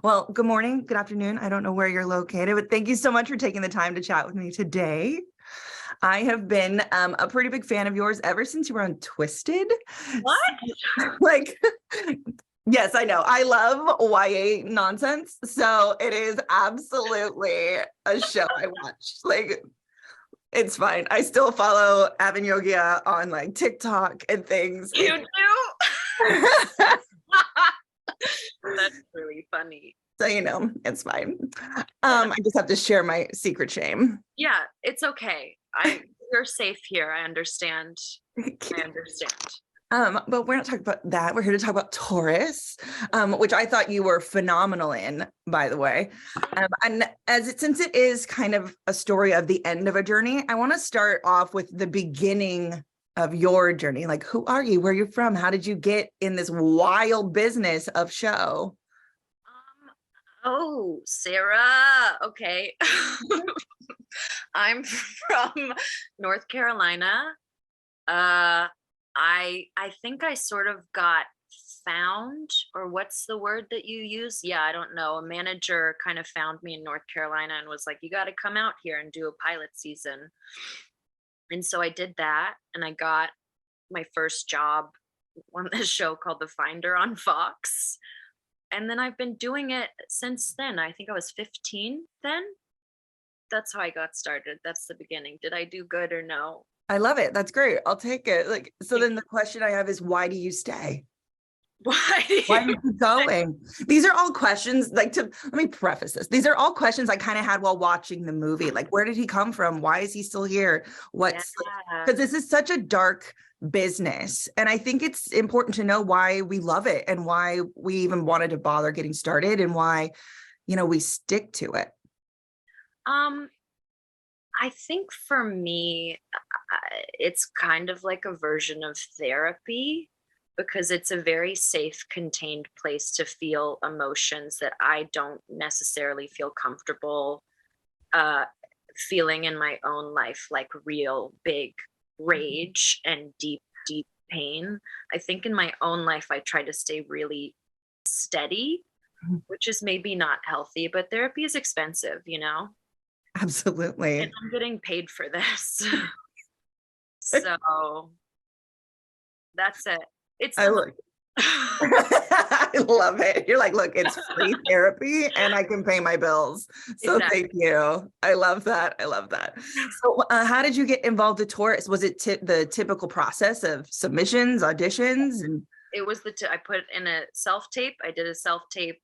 Well, good morning, good afternoon. I don't know where you're located, but thank you so much for taking the time to chat with me today. I have been a pretty big fan of yours ever since you were on Twisted. What? Like, yes, I know. I love YA nonsense. So it is absolutely a show I watch. Like, it's fine. I still follow Avin Yogia on like TikTok and things. You do? That's really funny. So, it's fine. I just have to share my secret shame. Yeah, it's okay. You're safe here. I understand. I understand. But we're not talking about that. We're here to talk about Taurus, which I thought you were phenomenal in, by the way. And since it is kind of a story of the end of a journey, I want to start off with the beginning of your journey. Like, who are you? Where are you from? How did you get in this wild business of show? Oh, Sarah. Okay. I'm from North Carolina. I think I sort of got found, or what's the word that you use? Yeah, I don't know. A manager kind of found me in North Carolina and was like, you got to come out here and do a pilot season. And so I did that, and I got my first job on this show called The Finder on Fox. And then I've been doing it since then. I think I was 15 then. That's how I got started. That's the beginning. Did I do good or no? I love it. That's great. I'll take it. Like, so then the question I have is, why do you stay? Why do you keep going? These are all questions, let me preface this. These are all questions I kind of had while watching the movie. Like, where did he come from? Why is he still here? Because this is such a dark business. And I think it's important to know why we love it and why we even wanted to bother getting started and why, we stick to it. I think for me, it's kind of like a version of therapy, because it's a very safe, contained place to feel emotions that I don't necessarily feel comfortable feeling in my own life, like real big rage and deep, deep pain. I think in my own life, I try to stay really steady, which is maybe not healthy, but therapy is expensive, Absolutely. And I'm getting paid for this. So that's it. I love it. You're like, look, it's free therapy and I can pay my bills. So exactly. Thank you. I love that. So how did you get involved with Taurus? Was it the typical process of submissions, auditions? And it was I put in a self-tape. I did a self-tape,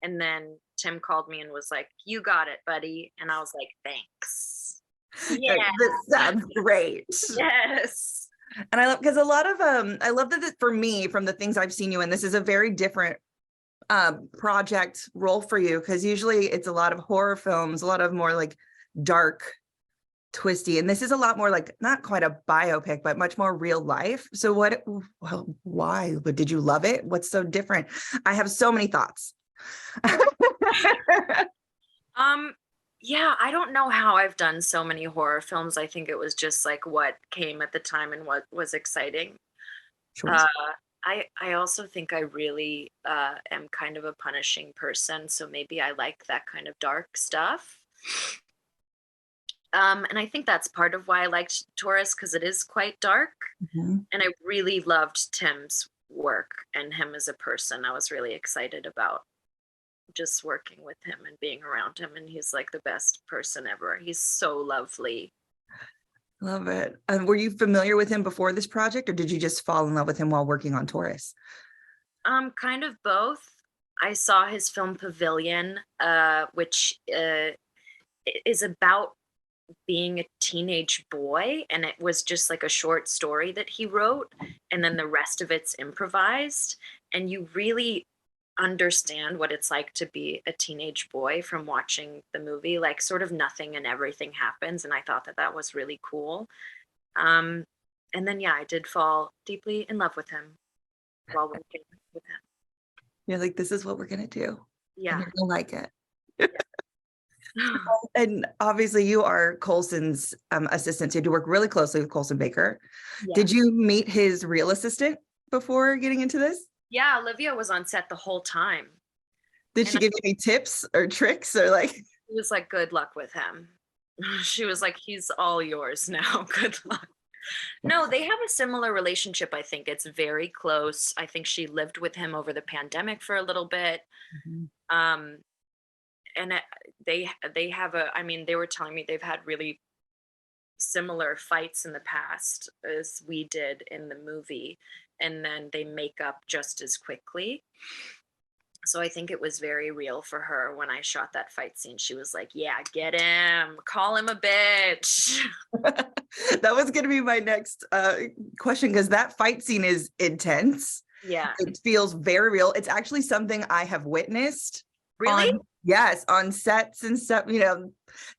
and then Tim called me and was like, you got it, buddy. And I was like, thanks. Yeah. This sounds great. Yes. And I love, because a lot of I love that for me, from the things I've seen you in, this is a very different project role for you, because usually it's a lot of horror films, a lot of more like dark, twisty, and this is a lot more like not quite a biopic, but much more real life. So why? But did you love it? What's so different? I have so many thoughts. Yeah, I don't know how I've done so many horror films. I think it was just like what came at the time and what was exciting. Sure. I also think I really am kind of a punishing person, so maybe I like that kind of dark stuff. And I think that's part of why I liked Taurus, because it is quite dark. Mm-hmm. And I really loved Tim's work and him as a person. I was really excited about just working with him and being around him, and he's like the best person ever. He's so lovely. Love it. Were you familiar with him before this project, or did you just fall in love with him while working on Taurus? Kind of both. I saw his film Pavilion, which is about being a teenage boy, and it was just like a short story that he wrote, and then the rest of it's improvised, and you really understand what it's like to be a teenage boy from watching the movie. Like, sort of nothing and everything happens, and I thought that was really cool. And then I did fall deeply in love with him while working with him. You're like, this is what we're gonna do. Yeah, and you're gonna like it. And obviously you are Colson's assistant, so you had to work really closely with Colson Baker. Yeah. Did you meet his real assistant before getting into this? Yeah, Olivia was on set the whole time. Did she give you any tips or tricks or like? She was like, good luck with him. She was like, he's all yours now. Good luck. No, they have a similar relationship. I think it's very close. I think she lived with him over the pandemic for a little bit. Mhm. Um, and they have a, I mean, they were telling me they've had really similar fights in the past as we did in the movie, and then they make up just as quickly. So I think it was very real for her when I shot that fight scene. She was like, yeah, get him, call him a bitch. That was going to be my next question, because that fight scene is intense. Yeah. It feels very real. It's actually something I have witnessed. Really? Yes, on sets and stuff.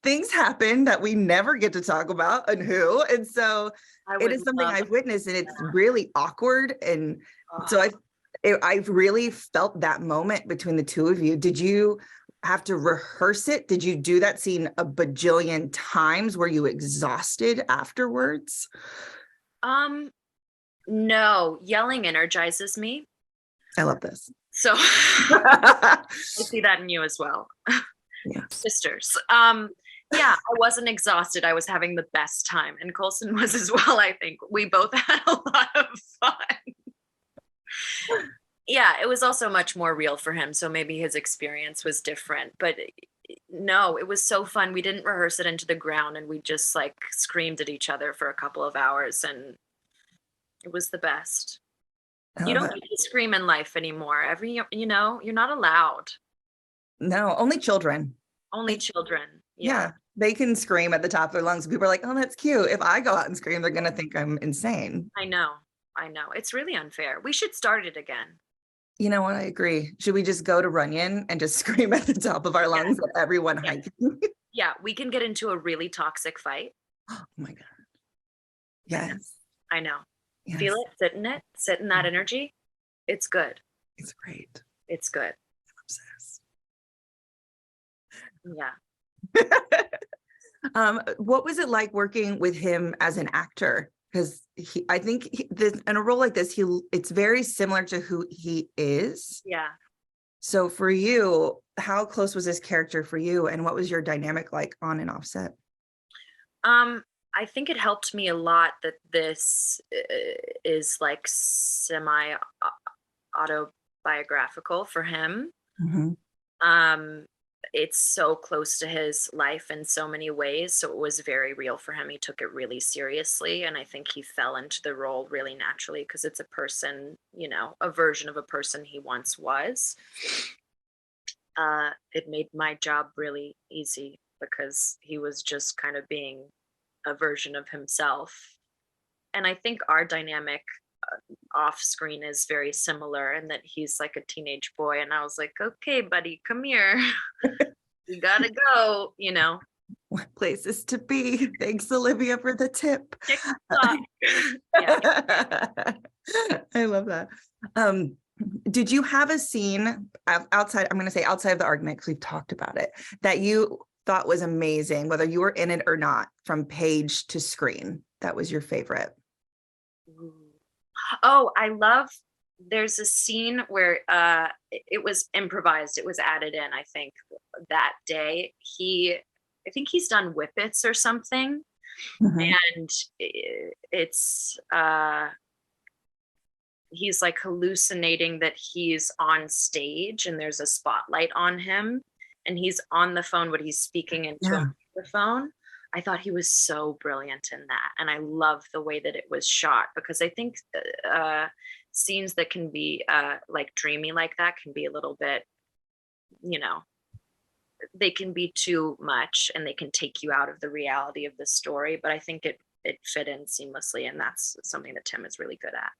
Things happen that we never get to talk about and who. And so it is something I've witnessed, and it's really awkward. And so I've really felt that moment between the two of you. Did you have to rehearse it? Did you do that scene a bajillion times? Were you exhausted afterwards? No, yelling energizes me. I love this. So I see that in you as well. Yeah. Sisters. Yeah, I wasn't exhausted. I was having the best time. And Colson was as well, I think. We both had a lot of fun. Yeah, it was also much more real for him. So maybe his experience was different. But no, it was so fun. We didn't rehearse it into the ground, and we just like screamed at each other for a couple of hours, and it was the best. You don't get to scream in life anymore. You're not allowed. No, only children. Only children. Yeah. They can scream at the top of their lungs. People are like, oh, that's cute. If I go out and scream, they're going to think I'm insane. I know. It's really unfair. We should start it again. You know what? I agree. Should we just go to Runyon and just scream at the top of our lungs at everyone hiking? Yeah, we can get into a really toxic fight. Oh my God. Yes. I know. Yes. Feel it, sit in that energy. It's good. It's great. It's good. I'm obsessed. Yeah. What was it like working with him as an actor? Because I think in a role like this, it's very similar to who he is. Yeah. So for you, how close was this character for you, and what was your dynamic like on and off set? I think it helped me a lot that this is like semi autobiographical for him. Mm-hmm. It's so close to his life in so many ways, so it was very real for him. He took it really seriously, and I think he fell into the role really naturally because it's a person, a version of a person he once was. It made my job really easy because he was just kind of being a version of himself. And I think our dynamic off screen is very similar, in that he's like a teenage boy, and I was like, okay, buddy, come here. You gotta go, What places to be. Thanks, Olivia, for the tip. Yeah. I love that. Did you have a scene outside, I'm going to say outside of the argument, because we've talked about it, that you thought was amazing, whether you were in it or not, from page to screen, that was your favorite? Oh, there's a scene where it was improvised. It was added in, I think, that day. I think he's done whippets or something. Mm-hmm. And it's he's like hallucinating that he's on stage and there's a spotlight on him, and he's on the phone, but he's speaking into a microphone. I thought he was so brilliant in that. And I love the way that it was shot, because I think scenes that can be like dreamy like that can be a little bit, they can be too much and they can take you out of the reality of the story. But I think it fit in seamlessly, and that's something that Tim is really good at.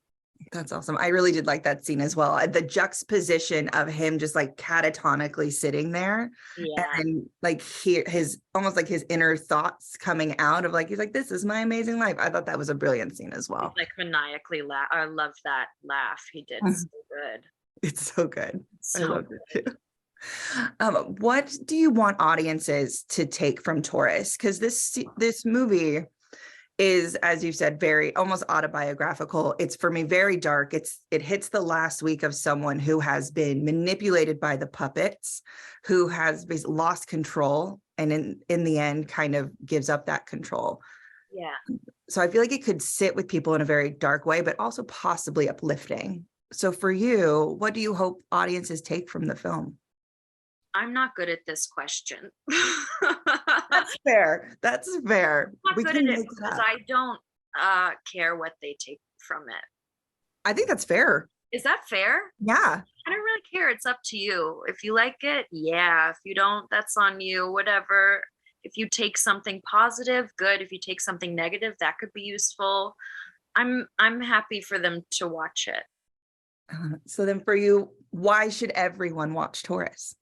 That's awesome. I really did like that scene as well. The juxtaposition of him just like catatonically sitting there, and like his almost like his inner thoughts coming out of like, he's like, this is my amazing life. I thought that was a brilliant scene as well. He's like maniacally laugh. I love that laugh. He did so good. It's so good. So I loved it too. What do you want audiences to take from Taurus? Because this movie, is, as you said, very almost autobiographical. It's for me very dark. It hits the last week of someone who has been manipulated by the puppets, who has lost control, and in the end kind of gives up that control. Yeah. So I feel like it could sit with people in a very dark way, but also possibly uplifting. So for you, what do you hope audiences take from the film? I'm not good at this question. That's fair. That's fair. Not We good can at it make it because up. I don't care what they take from it. I think that's fair. Is that fair? Yeah. I don't really care. It's up to you. If you like it, yeah. If you don't, that's on you. Whatever. If you take something positive, good. If you take something negative, that could be useful. I'm happy for them to watch it. So then for you, why should everyone watch Taurus?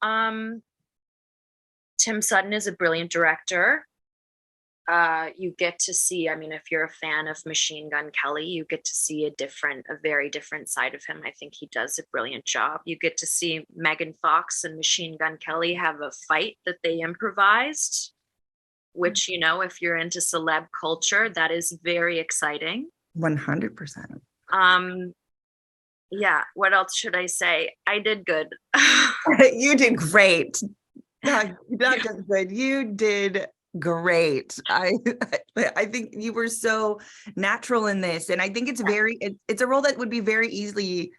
Um, Tim Sutton is a brilliant director. You get to see, I mean, if you're a fan of Machine Gun Kelly, you get to see a very different side of him. I think he does a brilliant job. You get to see Megan Fox and Machine Gun Kelly have a fight that they improvised, which, you know, if you're into celeb culture, that is very exciting. 100%. Yeah, what else should I say? I did good. You did great. Not just good. You did great. I think you were so natural in this, and I think it's a role that would be very easily,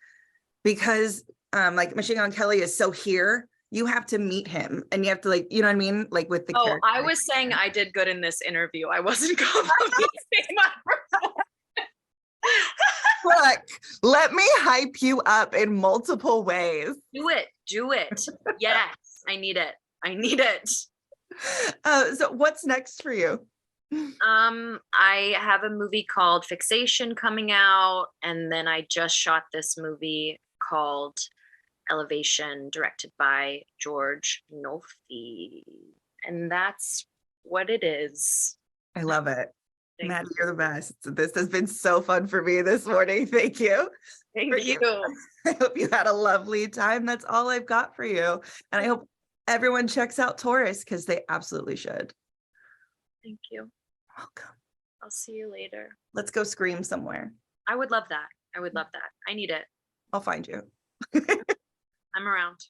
because like Machine Gun Kelly is so here. You have to meet him, and you have to, like, you know what I mean, like with the Oh, character. I was saying I did good in this interview. I wasn't complimenting my performance. Look, let me hype you up in multiple ways. Do it. Do it. Yes, I need it. I need it. So what's next for you? I have a movie called Fixation coming out, and then I just shot this movie called Elevation, directed by George Nolfi. And that's what it is. I love it. Thank Maddie, you're the best. This has been so fun for me this morning. Thank you. Thank you. I hope you had a lovely time. That's all I've got for you. And I hope everyone checks out Taurus, because they absolutely should. Thank you. Welcome. I'll see you later. Let's go scream somewhere. I would love that. I would love that. I need it. I'll find you. I'm around.